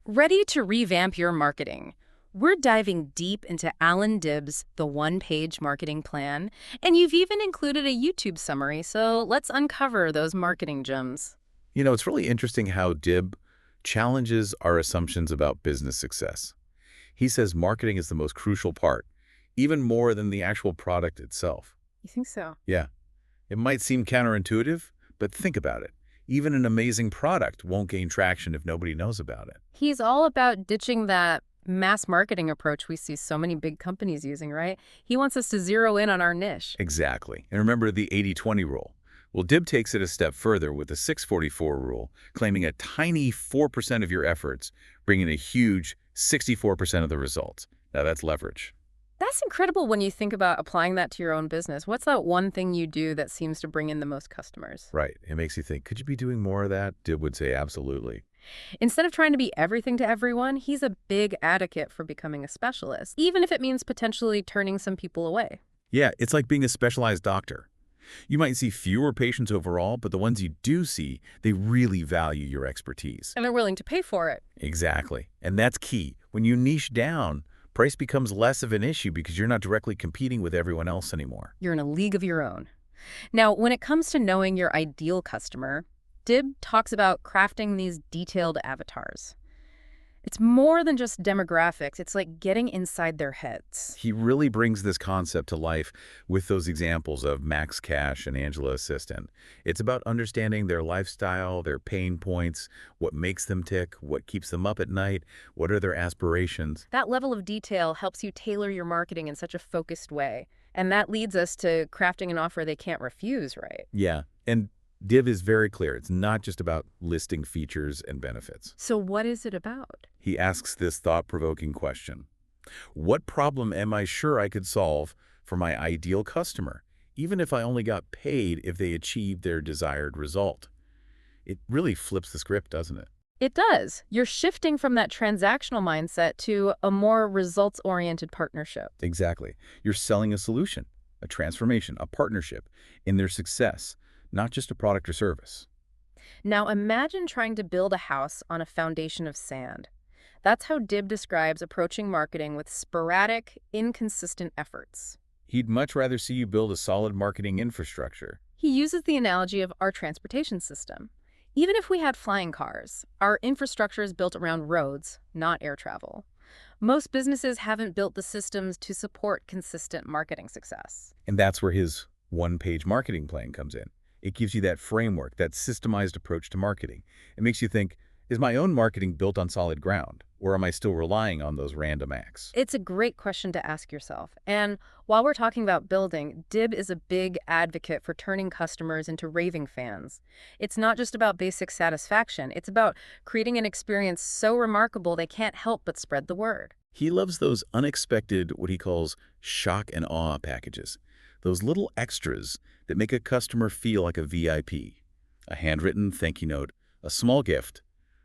Ready to revamp your marketing? We're diving deep into Allan Dibb's The One-Page Marketing Plan, and you've even included a YouTube summary, so let's uncover those marketing gems. It's really interesting how Dibb challenges our assumptions about business success. He says marketing is the most crucial part, even more than the actual product itself. You think so? Yeah, it might seem counterintuitive, but think about it. Even an amazing product won't gain traction if nobody knows about it. He's all about ditching that mass marketing approach we see so many big companies using, right? He wants us to zero in on our niche. Exactly. And remember the 80-20 rule. Well, Dibb takes it a step further with the 644 rule, claiming a tiny 4% of your efforts, bringing a huge 64% of the results. Now that's leverage. That's incredible when you think about applying that to your own business. What's that one thing you do that seems to bring in the most customers? Right. It makes you think, could you be doing more of that? Dibb would say absolutely. Instead of trying to be everything to everyone, he's a big advocate for becoming a specialist, even if it means potentially turning some people away. Yeah, it's like being a specialized doctor. You might see fewer patients overall, but the ones you do see, they really value your expertise. And they're willing to pay for it. Exactly. And that's key. When you niche down, price becomes less of an issue because you're not directly competing with everyone else anymore. You're in a league of your own. Now, when it comes to knowing your ideal customer, Dibb talks about crafting these detailed avatars. It's more than just demographics. It's like getting inside their heads. He really brings this concept to life with those examples of Max Cash and Angela Assistant. It's about understanding their lifestyle, their pain points, what makes them tick, what keeps them up at night, what are their aspirations. That level of detail helps you tailor your marketing in such a focused way. And that leads us to crafting an offer they can't refuse, right? Yeah, and Dibb is very clear. It's not just about listing features and benefits. So what is it about? He asks this thought-provoking question. What problem am I sure I could solve for my ideal customer, even if I only got paid if they achieved their desired result? It really flips the script, doesn't it? It does. You're shifting from that transactional mindset to a more results-oriented partnership. Exactly. You're selling a solution, a transformation, a partnership in their success, not just a product or service. Now imagine trying to build a house on a foundation of sand. That's how Dibb describes approaching marketing with sporadic, inconsistent efforts. He'd much rather see you build a solid marketing infrastructure. He uses the analogy of our transportation system. Even if we had flying cars, our infrastructure is built around roads, not air travel. Most businesses haven't built the systems to support consistent marketing success. And that's where his one-page marketing plan comes in. It gives you that framework, that systemized approach to marketing. It makes you think, is my own marketing built on solid ground, or am I still relying on those random acts? It's a great question to ask yourself. And while we're talking about building, Dibb is a big advocate for turning customers into raving fans. It's not just about basic satisfaction. It's about creating an experience so remarkable they can't help but spread the word. He loves those unexpected, what he calls shock and awe packages. Those little extras that make a customer feel like a VIP. A handwritten thank you note, a small gift,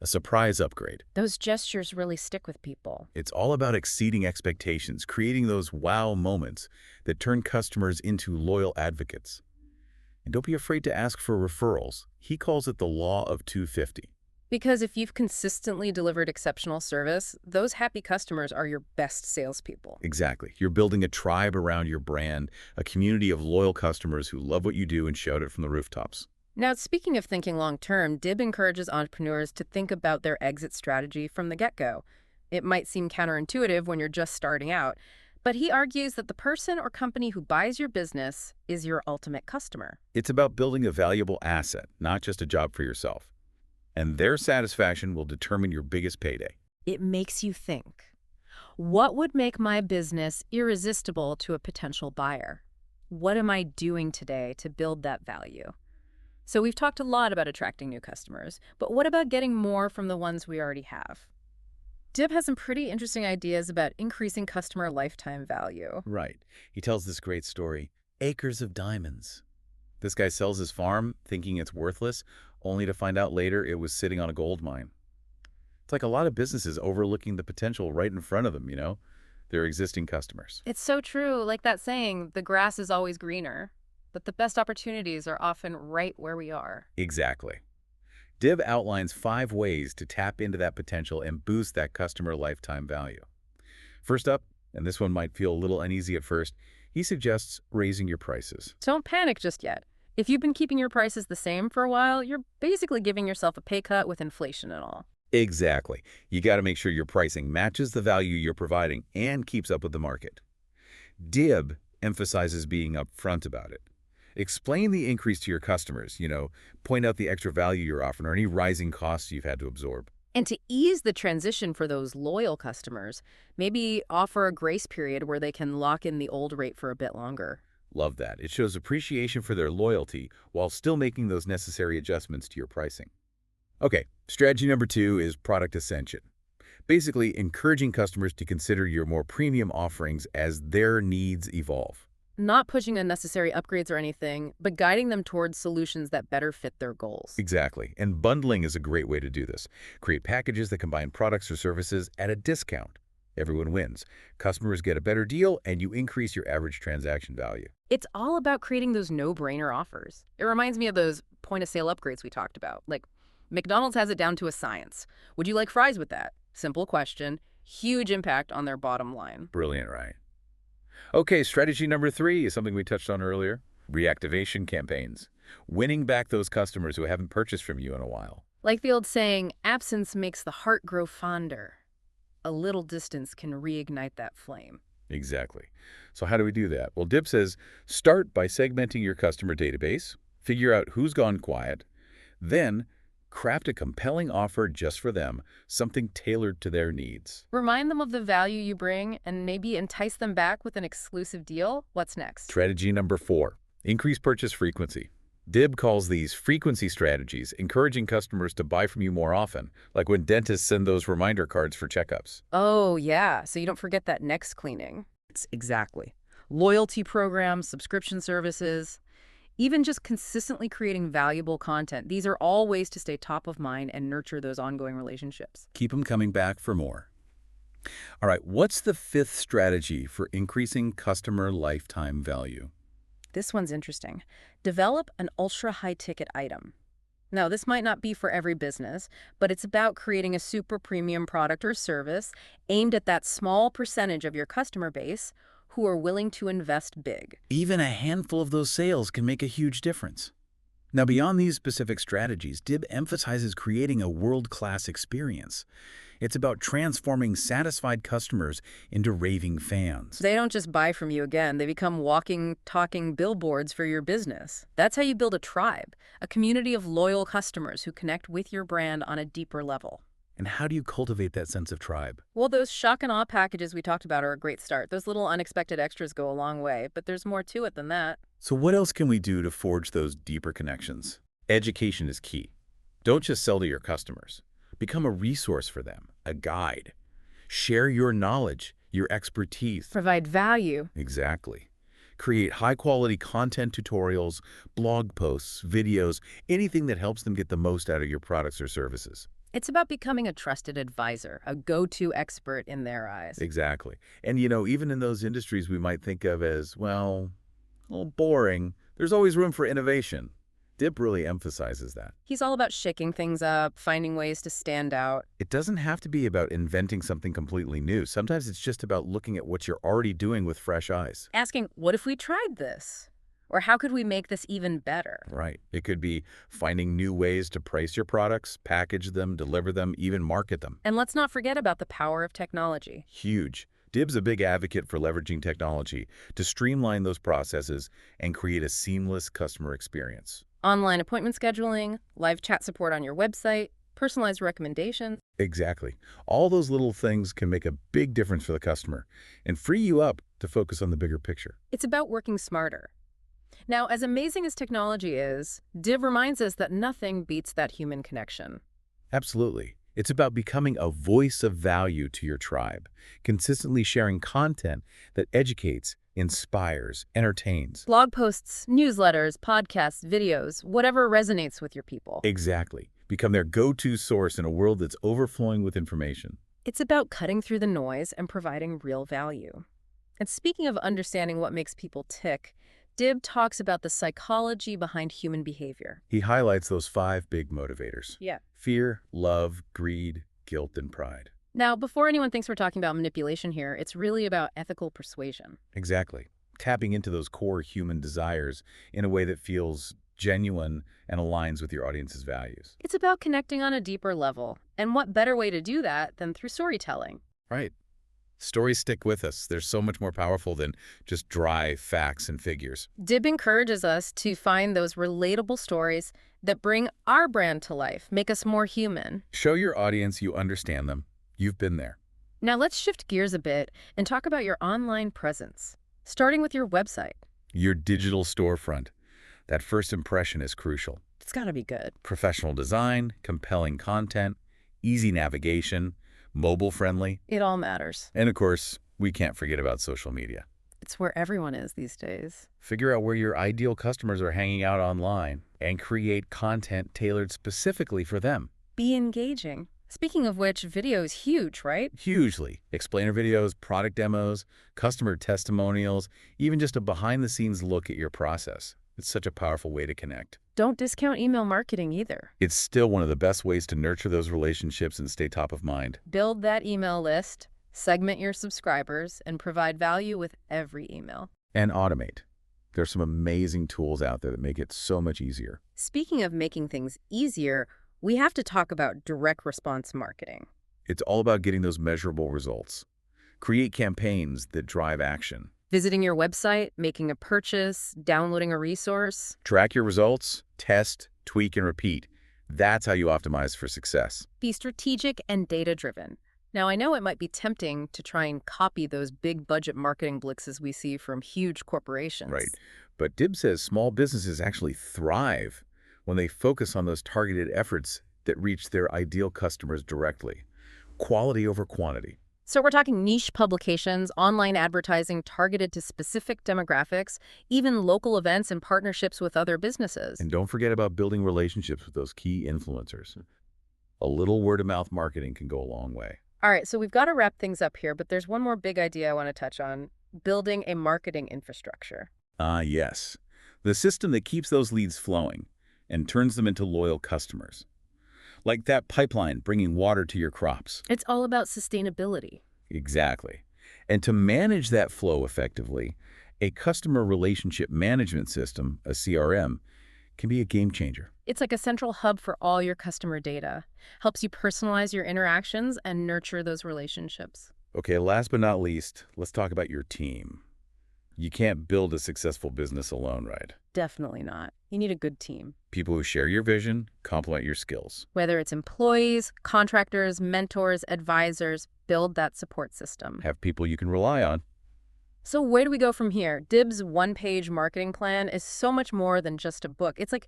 a surprise upgrade. Those gestures really stick with people. It's all about exceeding expectations, creating those wow moments that turn customers into loyal advocates. And don't be afraid to ask for referrals. He calls it the law of 250. Because if you've consistently delivered exceptional service, those happy customers are your best salespeople. Exactly. You're building a tribe around your brand, a community of loyal customers who love what you do and shout it from the rooftops. Now, speaking of thinking long-term, Dibb encourages entrepreneurs to think about their exit strategy from the get-go. It might seem counterintuitive when you're just starting out, but he argues that the person or company who buys your business is your ultimate customer. It's about building a valuable asset, not just a job for yourself. And their satisfaction will determine your biggest payday. It makes you think, what would make my business irresistible to a potential buyer? What am I doing today to build that value? So we've talked a lot about attracting new customers, but what about getting more from the ones we already have? Dibb has some pretty interesting ideas about increasing customer lifetime value. Right. He tells this great story, acres of diamonds. This guy sells his farm thinking it's worthless, only to find out later it was sitting on a gold mine. It's like a lot of businesses overlooking the potential right in front of them, their existing customers. It's so true, like that saying, the grass is always greener, but the best opportunities are often right where we are. Exactly. Dib outlines 5 ways to tap into that potential and boost that customer lifetime value. First up, and this one might feel a little uneasy at first, he suggests raising your prices. Don't panic just yet. If you've been keeping your prices the same for a while, you're basically giving yourself a pay cut with inflation and all. Exactly. You got to make sure your pricing matches the value you're providing and keeps up with the market. Dib emphasizes being upfront about it. Explain the increase to your customers, point out the extra value you're offering or any rising costs you've had to absorb. And to ease the transition for those loyal customers, maybe offer a grace period where they can lock in the old rate for a bit longer. Love that. It shows appreciation for their loyalty while still making those necessary adjustments to your pricing. Okay, strategy number 2 is product ascension. Basically, encouraging customers to consider your more premium offerings as their needs evolve. Not pushing unnecessary upgrades or anything, but guiding them towards solutions that better fit their goals. Exactly. And bundling is a great way to do this. Create packages that combine products or services at a discount. Everyone wins. Customers get a better deal, and you increase your average transaction value. It's all about creating those no-brainer offers. It reminds me of those point-of-sale upgrades we talked about. Like, McDonald's has it down to a science. Would you like fries with that? Simple question, huge impact on their bottom line. Brilliant, right? Okay, strategy number 3 is something we touched on earlier. Reactivation campaigns. Winning back those customers who haven't purchased from you in a while. Like the old saying, absence makes the heart grow fonder. A little distance can reignite that flame. Exactly. So how do we do that? Well, Dib says, start by segmenting your customer database, figure out who's gone quiet, then craft a compelling offer just for them, something tailored to their needs. Remind them of the value you bring and maybe entice them back with an exclusive deal. What's next? Strategy number 4, increase purchase frequency. Dib calls these frequency strategies, encouraging customers to buy from you more often, like when dentists send those reminder cards for checkups. Oh, yeah, so you don't forget that next cleaning. Exactly. Loyalty programs, subscription services, even just consistently creating valuable content. These are all ways to stay top of mind and nurture those ongoing relationships. Keep them coming back for more. All right, what's the 5th strategy for increasing customer lifetime value? This one's interesting. Develop an ultra-high ticket item. Now, this might not be for every business, but it's about creating a super premium product or service aimed at that small percentage of your customer base who are willing to invest big. Even a handful of those sales can make a huge difference. Now, beyond these specific strategies, Dib emphasizes creating a world-class experience. It's about transforming satisfied customers into raving fans. They don't just buy from you again, they become walking, talking billboards for your business. That's how you build a tribe, a community of loyal customers who connect with your brand on a deeper level. And how do you cultivate that sense of tribe? Well, those shock and awe packages we talked about are a great start. Those little unexpected extras go a long way, but there's more to it than that. So what else can we do to forge those deeper connections? Education is key. Don't just sell to your customers. Become a resource for them, a guide. Share your knowledge, your expertise. Provide value. Exactly. Create high-quality content tutorials, blog posts, videos, anything that helps them get the most out of your products or services. It's about becoming a trusted advisor, a go-to expert in their eyes. Exactly. And, even in those industries we might think of as, well, a little boring, there's always room for innovation. Dib really emphasizes that. He's all about shaking things up, finding ways to stand out. It doesn't have to be about inventing something completely new. Sometimes it's just about looking at what you're already doing with fresh eyes. Asking, what if we tried this? Or how could we make this even better? Right. It could be finding new ways to price your products, package them, deliver them, even market them. And let's not forget about the power of technology. Huge. Dib's a big advocate for leveraging technology to streamline those processes and create a seamless customer experience. Online appointment scheduling, live chat support on your website, personalized recommendations. Exactly. All those little things can make a big difference for the customer and free you up to focus on the bigger picture. It's about working smarter. Now, as amazing as technology is, Dib reminds us that nothing beats that human connection. Absolutely. It's about becoming a voice of value to your tribe, consistently sharing content that educates, inspires, entertains. Blog posts, newsletters, podcasts, videos, whatever resonates with your people. Exactly. Become their go-to source in a world that's overflowing with information. It's about cutting through the noise and providing real value. And speaking of understanding what makes people tick, Dib talks about the psychology behind human behavior. He highlights those 5 big motivators: Yeah. fear, love, greed, guilt, and pride. Now, before anyone thinks we're talking about manipulation here, it's really about ethical persuasion. Exactly. Tapping into those core human desires in a way that feels genuine and aligns with your audience's values. It's about connecting on a deeper level. And what better way to do that than through storytelling? Right. Stories stick with us. They're so much more powerful than just dry facts and figures. Dib encourages us to find those relatable stories that bring our brand to life, make us more human. Show your audience you understand them. You've been there. Now let's shift gears a bit and talk about your online presence, starting with your website. Your digital storefront. That first impression is crucial. It's got to be good. Professional design, compelling content, easy navigation, mobile-friendly. It all matters. And of course, we can't forget about social media. It's where everyone is these days. Figure out where your ideal customers are hanging out online and create content tailored specifically for them. Be engaging. Speaking of which, video is huge, right? Hugely. Explainer videos, product demos, customer testimonials, even just a behind-the-scenes look at your process. It's such a powerful way to connect. Don't discount email marketing either. It's still one of the best ways to nurture those relationships and stay top of mind. Build that email list, segment your subscribers, and provide value with every email. And automate. There's some amazing tools out there that make it so much easier. Speaking of making things easier, we have to talk about direct response marketing. It's all about getting those measurable results. Create campaigns that drive action. Visiting your website, making a purchase, downloading a resource. Track your results, test, tweak, and repeat. That's how you optimize for success. Be strategic and data-driven. Now, I know it might be tempting to try and copy those big budget marketing blitzes we see from huge corporations. Right. But Dib says small businesses actually thrive when they focus on those targeted efforts that reach their ideal customers directly. Quality over quantity. So we're talking niche publications, online advertising targeted to specific demographics, even local events and partnerships with other businesses. And don't forget about building relationships with those key influencers. A little word-of-mouth marketing can go a long way. All right, so we've got to wrap things up here, but there's one more big idea I want to touch on: building a marketing infrastructure. Yes. The system that keeps those leads flowing and turns them into loyal customers. Like that pipeline bringing water to your crops. It's all about sustainability. Exactly. And to manage that flow effectively, a customer relationship management system, a CRM, can be a game changer. It's like a central hub for all your customer data. Helps you personalize your interactions and nurture those relationships. Okay, last but not least, let's talk about your team. You can't build a successful business alone, right? Definitely not. You need a good team. People who share your vision, complement your skills. Whether it's employees, contractors, mentors, advisors, build that support system. Have people you can rely on. So where do we go from here? Dib's one-page marketing plan is so much more than just a book. It's like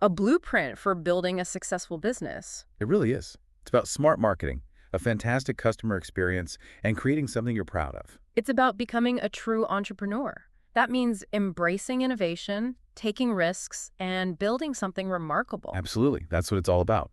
a blueprint for building a successful business. It really is. It's about smart marketing, a fantastic customer experience, and creating something you're proud of. It's about becoming a true entrepreneur. That means embracing innovation, taking risks, and building something remarkable. Absolutely. That's what it's all about.